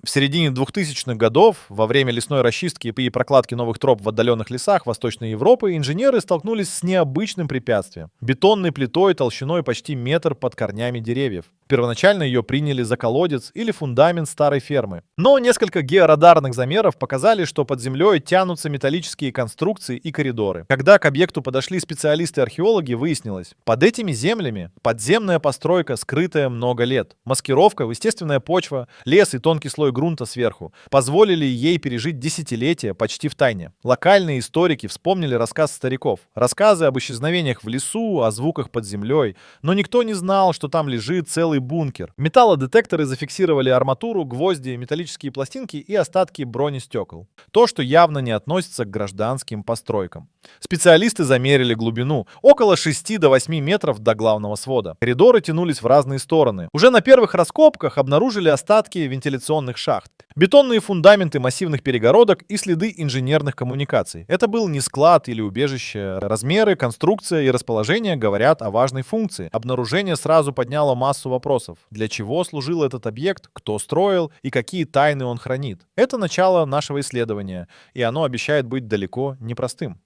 В середине 2000-х годов, во время лесной расчистки и прокладки новых троп в отдаленных лесах Восточной Европы, инженеры столкнулись с необычным препятствием — бетонной плитой толщиной почти метр под корнями деревьев. Первоначально ее приняли за колодец или фундамент старой фермы. Но несколько георадарных замеров показали, что под землей тянутся металлические конструкции и коридоры. Когда к объекту подошли специалисты-археологи, выяснилось, под этими землями подземная постройка, скрытая много лет. Маскировка, естественная почва, лес и тонкий слой грунта сверху позволили ей пережить десятилетия почти в тайне. Локальные историки вспомнили рассказ стариков. Рассказы об исчезновениях в лесу, о звуках под землей. Но никто не знал, что там лежит целый бункер. Металлодетекторы зафиксировали арматуру, гвозди, металлические пластинки и остатки бронестекол. То, что явно не относится к гражданским постройкам. Специалисты замерили глубину — около 6 до 8 метров до главного свода. Коридоры тянулись в разные стороны. Уже на первых раскопках обнаружили остатки вентиляционных шахт, бетонные фундаменты массивных перегородок и следы инженерных коммуникаций. Это был не склад или убежище. Размеры, конструкция и расположение говорят о важной функции. Обнаружение сразу подняло массу вопросов. Для чего служил этот объект, кто строил и какие тайны он хранит? Это начало нашего исследования, и оно обещает быть далеко непростым.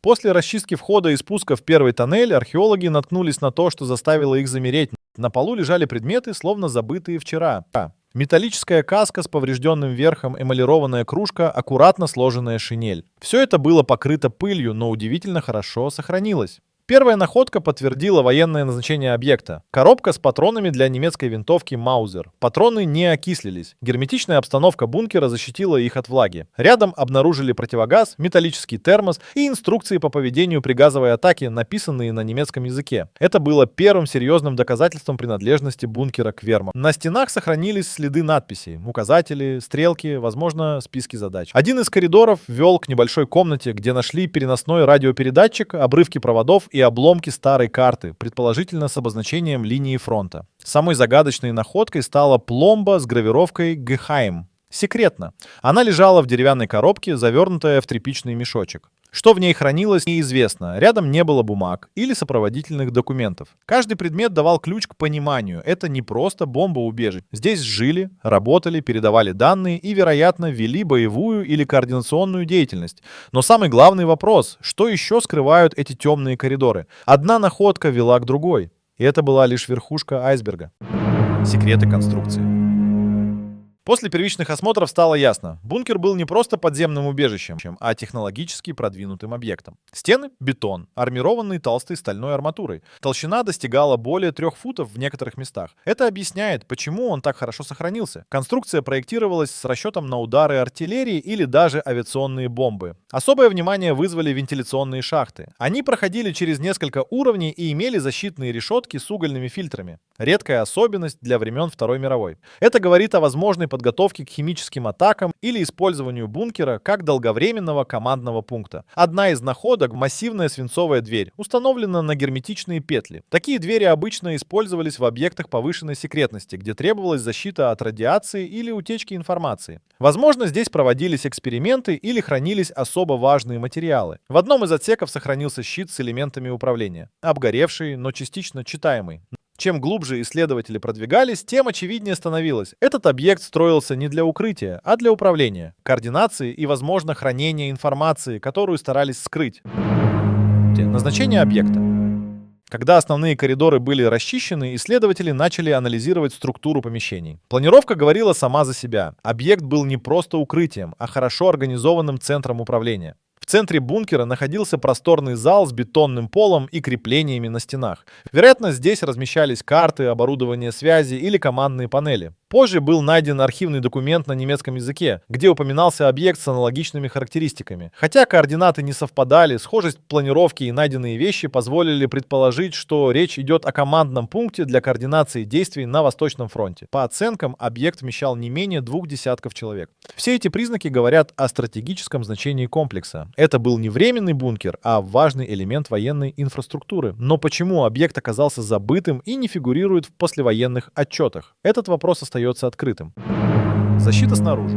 После расчистки входа и спуска в первый тоннель археологи наткнулись на то, что заставило их замереть. На полу лежали предметы, словно забытые вчера. Металлическая каска с поврежденным верхом, эмалированная кружка, аккуратно сложенная шинель. Все это было покрыто пылью, но удивительно хорошо сохранилось. Первая находка подтвердила военное назначение объекта. Коробка с патронами для немецкой винтовки Маузер. Патроны не окислились. Герметичная обстановка бункера защитила их от влаги. Рядом обнаружили противогаз, металлический термос и инструкции по поведению при газовой атаке, написанные на немецком языке. Это было первым серьезным доказательством принадлежности бункера к вермахту. На стенах сохранились следы надписей, указатели, стрелки, возможно, списки задач. Один из коридоров вел к небольшой комнате, где нашли переносной радиопередатчик, обрывки проводов и обломки старой карты, предположительно с обозначением линии фронта. Самой загадочной находкой стала пломба с гравировкой «Гехайм». Секретно. Она лежала в деревянной коробке, завернутая в тряпичный мешочек. Что в ней хранилось, неизвестно. Рядом не было бумаг или сопроводительных документов. Каждый предмет давал ключ к пониманию. Это не просто бомбоубежище. Здесь жили, работали, передавали данные и, вероятно, вели боевую или координационную деятельность. Но самый главный вопрос — что еще скрывают эти темные коридоры? Одна находка вела к другой. И это была лишь верхушка айсберга. Секреты конструкции. После первичных осмотров стало ясно, бункер был не просто подземным убежищем, а технологически продвинутым объектом. Стены — бетон, армированный толстой стальной арматурой. Толщина достигала более 3 футов в некоторых местах. Это объясняет, почему он так хорошо сохранился. Конструкция проектировалась с расчетом на удары артиллерии или даже авиационные бомбы. Особое внимание вызвали вентиляционные шахты. Они проходили через несколько уровней и имели защитные решетки с угольными фильтрами. Редкая особенность для времен Второй мировой. Это говорит о возможной подготовки к химическим атакам или использованию бункера как долговременного командного пункта. Одна из находок — массивная свинцовая дверь, установлена на герметичные петли. Такие двери обычно использовались в объектах повышенной секретности, где требовалась защита от радиации или утечки информации. Возможно, здесь проводились эксперименты или хранились особо важные материалы. В одном из отсеков сохранился щит с элементами управления. Обгоревший, но частично читаемый. Чем глубже исследователи продвигались, тем очевиднее становилось. Этот объект строился не для укрытия, а для управления, координации и, возможно, хранения информации, которую старались скрыть. Назначение объекта. Когда основные коридоры были расчищены, исследователи начали анализировать структуру помещений. Планировка говорила сама за себя. Объект был не просто укрытием, а хорошо организованным центром управления. В центре бункера находился просторный зал с бетонным полом и креплениями на стенах. Вероятно, здесь размещались карты, оборудование связи или командные панели. Позже был найден архивный документ на немецком языке, где упоминался объект с аналогичными характеристиками. Хотя координаты не совпадали, схожесть планировки и найденные вещи позволили предположить, что речь идет о командном пункте для координации действий на Восточном фронте. По оценкам, объект вмещал не менее 2 десятков человек. Все эти признаки говорят о стратегическом значении комплекса. Это был не временный бункер, а важный элемент военной инфраструктуры. Но почему объект оказался забытым и не фигурирует в послевоенных отчетах? Этот вопрос остается открытым. Защита снаружи.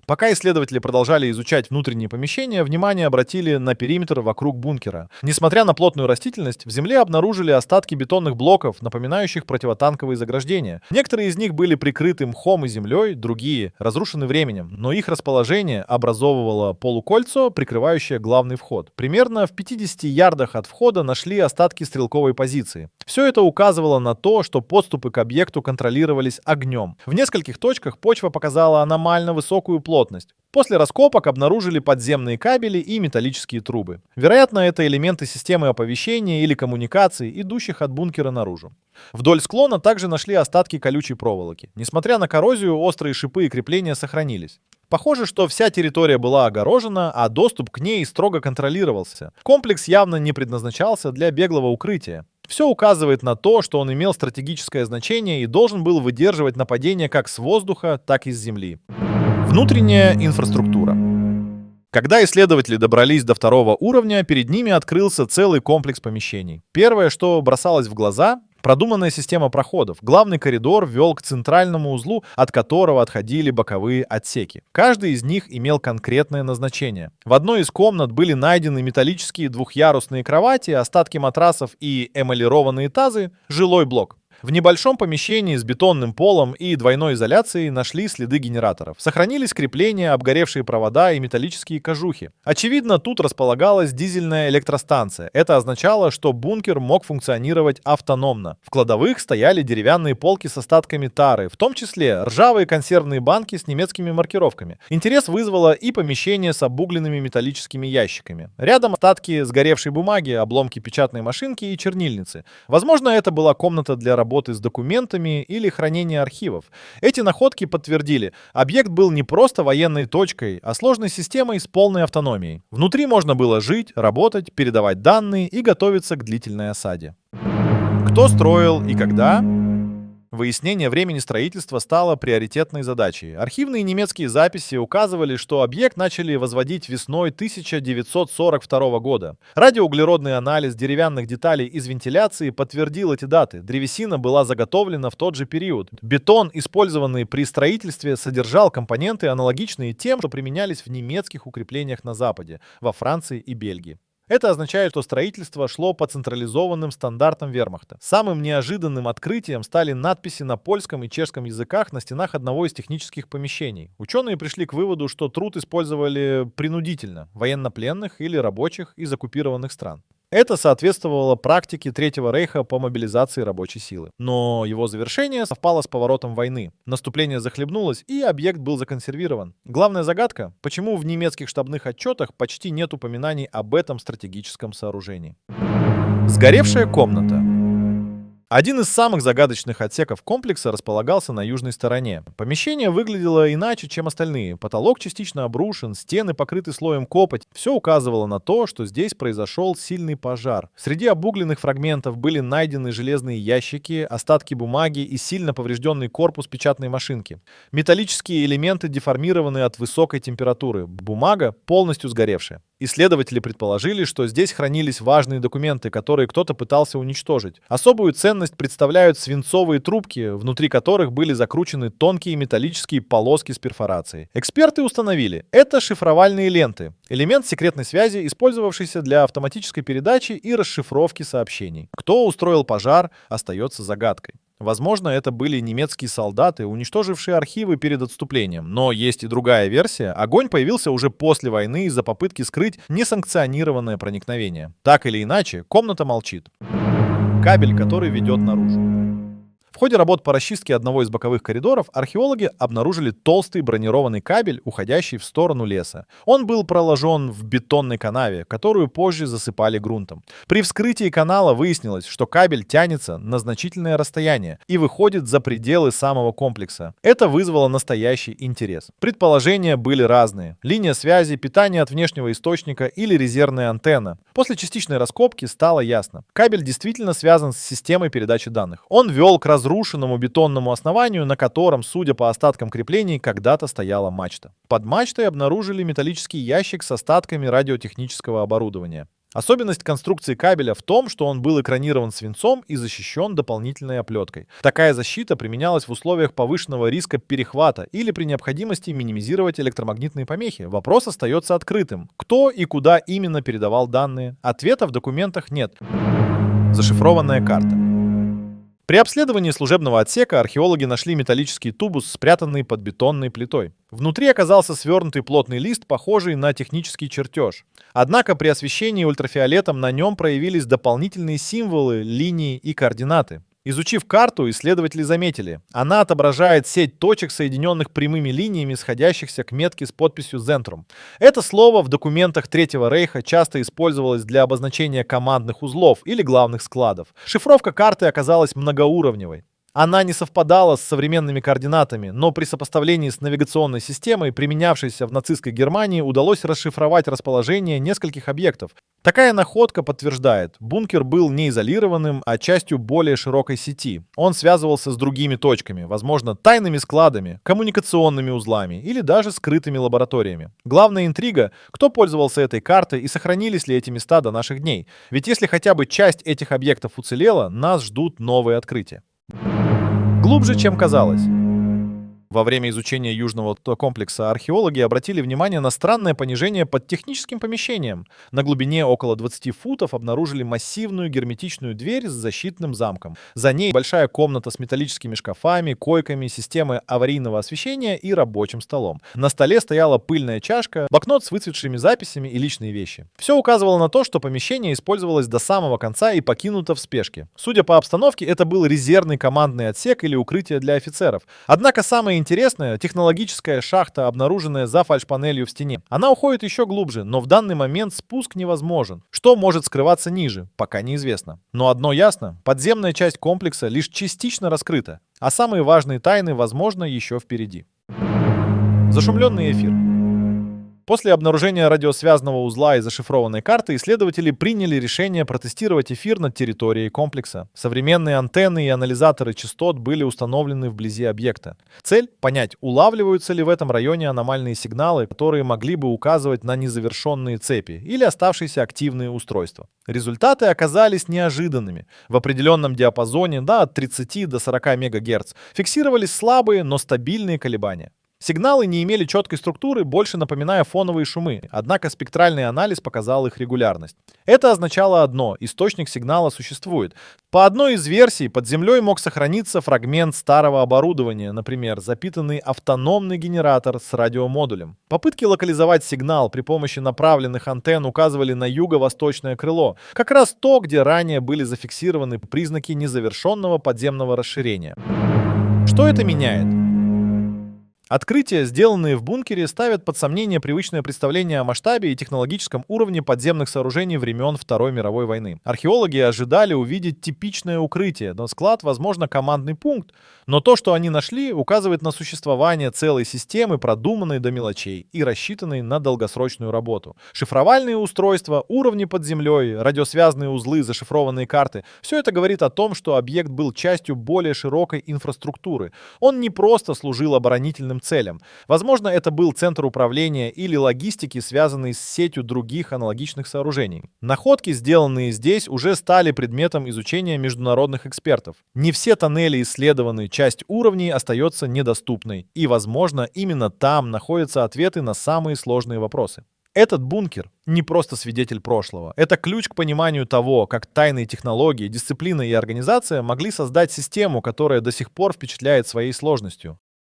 Пока исследователи продолжали изучать внутренние помещения, внимание обратили на периметр вокруг бункера. Несмотря на плотную растительность, в земле обнаружили остатки бетонных блоков, напоминающих противотанковые заграждения. Некоторые из них были прикрыты мхом и землей, другие разрушены временем, но их расположение образовывало полукольцо, прикрывающее главный вход. Примерно в 50 ярдах от входа нашли остатки стрелковой позиции. Все это указывало на то, что подступы к объекту контролировались огнем. В нескольких точках почва показала аномально высокую плотность. После раскопок обнаружили подземные кабели и металлические трубы. Вероятно, это элементы системы оповещения или коммуникаций, идущих от бункера наружу. Вдоль склона также нашли остатки колючей проволоки. Несмотря на коррозию, острые шипы и крепления сохранились. Похоже, что вся территория была огорожена, а доступ к ней строго контролировался. Комплекс явно не предназначался для беглого укрытия. Все указывает на то, что он имел стратегическое значение и должен был выдерживать нападения как с воздуха, так и с земли. Внутренняя инфраструктура. Когда исследователи добрались до второго уровня, перед ними открылся целый комплекс помещений. Первое, что бросалось в глаза — продуманная система проходов. Главный коридор вел к центральному узлу, от которого отходили боковые отсеки. Каждый из них имел конкретное назначение. В одной из комнат были найдены металлические двухъярусные кровати, остатки матрасов и эмалированные тазы, жилой блок. В небольшом помещении с бетонным полом и двойной изоляцией нашли следы генераторов. Сохранились крепления, обгоревшие провода и металлические кожухи. Очевидно, тут располагалась дизельная электростанция. Это означало, что бункер мог функционировать автономно. В кладовых стояли деревянные полки с остатками тары, в том числе ржавые консервные банки с немецкими маркировками. Интерес вызвало и помещение с обугленными металлическими ящиками. Рядом остатки сгоревшей бумаги, обломки печатной машинки и чернильницы. Возможно, это была комната для работы с документами или хранения архивов. Эти находки подтвердили, объект был не просто военной точкой, а сложной системой с полной автономией. Внутри можно было жить, работать, передавать данные и готовиться к длительной осаде. Кто строил и когда? Выяснение времени строительства стало приоритетной задачей. Архивные немецкие записи указывали, что объект начали возводить весной 1942 года. Радиоуглеродный анализ деревянных деталей из вентиляции подтвердил эти даты. Древесина была заготовлена в тот же период. Бетон, использованный при строительстве, содержал компоненты, аналогичные тем, что применялись в немецких укреплениях на Западе, во Франции и Бельгии. Это означает, что строительство шло по централизованным стандартам вермахта. Самым неожиданным открытием стали надписи на польском и чешском языках на стенах одного из технических помещений. Ученые пришли к выводу, что труд использовали принудительно — военнопленных или рабочих из оккупированных стран. Это соответствовало практике Третьего рейха по мобилизации рабочей силы. Но его завершение совпало с поворотом войны. Наступление захлебнулось, и объект был законсервирован. Главная загадка — почему в немецких штабных отчетах почти нет упоминаний об этом стратегическом сооружении. Сгоревшая комната. Один из самых загадочных отсеков комплекса располагался на южной стороне. Помещение выглядело иначе, чем остальные. Потолок частично обрушен, стены покрыты слоем копоти. Все указывало на то, что здесь произошел сильный пожар. Среди обугленных фрагментов были найдены железные ящики, остатки бумаги и сильно поврежденный корпус печатной машинки. Металлические элементы деформированы от высокой температуры. Бумага полностью сгоревшая. Исследователи предположили, что здесь хранились важные документы, которые кто-то пытался уничтожить. Особую ценность представляют свинцовые трубки, внутри которых были закручены тонкие металлические полоски с перфорацией. Эксперты установили, это шифровальные ленты, элемент секретной связи, использовавшийся для автоматической передачи и расшифровки сообщений. Кто устроил пожар, остается загадкой. Возможно, это были немецкие солдаты, уничтожившие архивы перед отступлением. Но есть и другая версия. Огонь появился уже после войны из-за попытки скрыть несанкционированное проникновение. Так или иначе, комната молчит. Кабель, который ведет наружу. В ходе работ по расчистке одного из боковых коридоров археологи обнаружили толстый бронированный кабель, уходящий в сторону леса. Он был проложен в бетонной канаве, которую позже засыпали грунтом. При вскрытии канала выяснилось, что кабель тянется на значительное расстояние и выходит за пределы самого комплекса. Это вызвало настоящий интерес. Предположения были разные. Линия связи, питание от внешнего источника или резервная антенна. После частичной раскопки стало ясно. Кабель действительно связан с системой передачи данных. Он вел к разрушенному бетонному основанию, на котором, судя по остаткам креплений, когда-то стояла мачта. Под мачтой обнаружили металлический ящик с остатками радиотехнического оборудования. Особенность конструкции кабеля в том, что он был экранирован свинцом и защищен дополнительной оплеткой. Такая защита применялась в условиях повышенного риска перехвата или при необходимости минимизировать электромагнитные помехи. Вопрос остается открытым. Кто и куда именно передавал данные? Ответа в документах нет. Зашифрованная карта. При обследовании служебного отсека археологи нашли металлический тубус, спрятанный под бетонной плитой. Внутри оказался свернутый плотный лист, похожий на технический чертеж. Однако при освещении ультрафиолетом на нем проявились дополнительные символы, линии и координаты. Изучив карту, исследователи заметили, она отображает сеть точек, соединенных прямыми линиями, сходящихся к метке с подписью «Зентрум». Это слово в документах Третьего Рейха часто использовалось для обозначения командных узлов или главных складов. Шифровка карты оказалась многоуровневой. Она не совпадала с современными координатами, но при сопоставлении с навигационной системой, применявшейся в нацистской Германии, удалось расшифровать расположение нескольких объектов. Такая находка подтверждает, бункер был не изолированным, а частью более широкой сети. Он связывался с другими точками, возможно, тайными складами, коммуникационными узлами или даже скрытыми лабораториями. Главная интрига, кто пользовался этой картой и сохранились ли эти места до наших дней. Ведь если хотя бы часть этих объектов уцелела, нас ждут новые открытия. Глубже, чем казалось. Во время изучения южного комплекса археологи обратили внимание на странное понижение под техническим помещением. На глубине около 20 футов обнаружили массивную герметичную дверь с защитным замком. За ней большая комната с металлическими шкафами, койками, системой аварийного освещения и рабочим столом. На столе стояла пыльная чашка, блокнот с выцветшими записями и личные вещи. Все указывало на то, что помещение использовалось до самого конца и покинуто в спешке. Судя по обстановке, это был резервный командный отсек или укрытие для офицеров. Однако самое интересное — технологическая шахта, обнаруженная за фальшпанелью в стене. Она уходит еще глубже, но в данный момент спуск невозможен. Что может скрываться ниже, пока неизвестно. Но одно ясно — подземная часть комплекса лишь частично раскрыта, а самые важные тайны, возможно, еще впереди. Зашумленный эфир. После обнаружения радиосвязанного узла и зашифрованной карты исследователи приняли решение протестировать эфир над территорией комплекса. Современные антенны и анализаторы частот были установлены вблизи объекта. Цель — понять, улавливаются ли в этом районе аномальные сигналы, которые могли бы указывать на незавершенные цепи или оставшиеся активные устройства. Результаты оказались неожиданными. В определенном диапазоне, от 30 до 40 МГц, фиксировались слабые, но стабильные колебания. Сигналы не имели четкой структуры, больше напоминая фоновые шумы, однако спектральный анализ показал их регулярность. Это означало одно — источник сигнала существует. По одной из версий, под землей мог сохраниться фрагмент старого оборудования, например, запитанный автономный генератор с радиомодулем. Попытки локализовать сигнал при помощи направленных антенн указывали на юго-восточное крыло, как раз то, где ранее были зафиксированы признаки незавершенного подземного расширения. Что это меняет? Открытия, сделанные в бункере, ставят под сомнение привычное представление о масштабе и технологическом уровне подземных сооружений времен Второй мировой войны. Археологи ожидали увидеть типичное укрытие, но склад, возможно, командный пункт. Но то, что они нашли, указывает на существование целой системы, продуманной до мелочей и рассчитанной на долгосрочную работу. Шифровальные устройства, уровни под землей, радиосвязанные узлы, зашифрованные карты — все это говорит о том, что объект был частью более широкой инфраструктуры. Он не просто служил оборонительным целям. Возможно, это был центр управления или логистики, связанный с сетью других аналогичных сооружений. Находки, сделанные здесь, уже стали предметом изучения международных экспертов. Не все тоннели исследованы, часть уровней остается недоступной. И, возможно, именно там находятся ответы на самые сложные вопросы. Этот бункер не просто свидетель прошлого. Это ключ к пониманию того, как тайные технологии, дисциплина и организация могли создать систему, которая до сих пор впечатляет своей сложностью.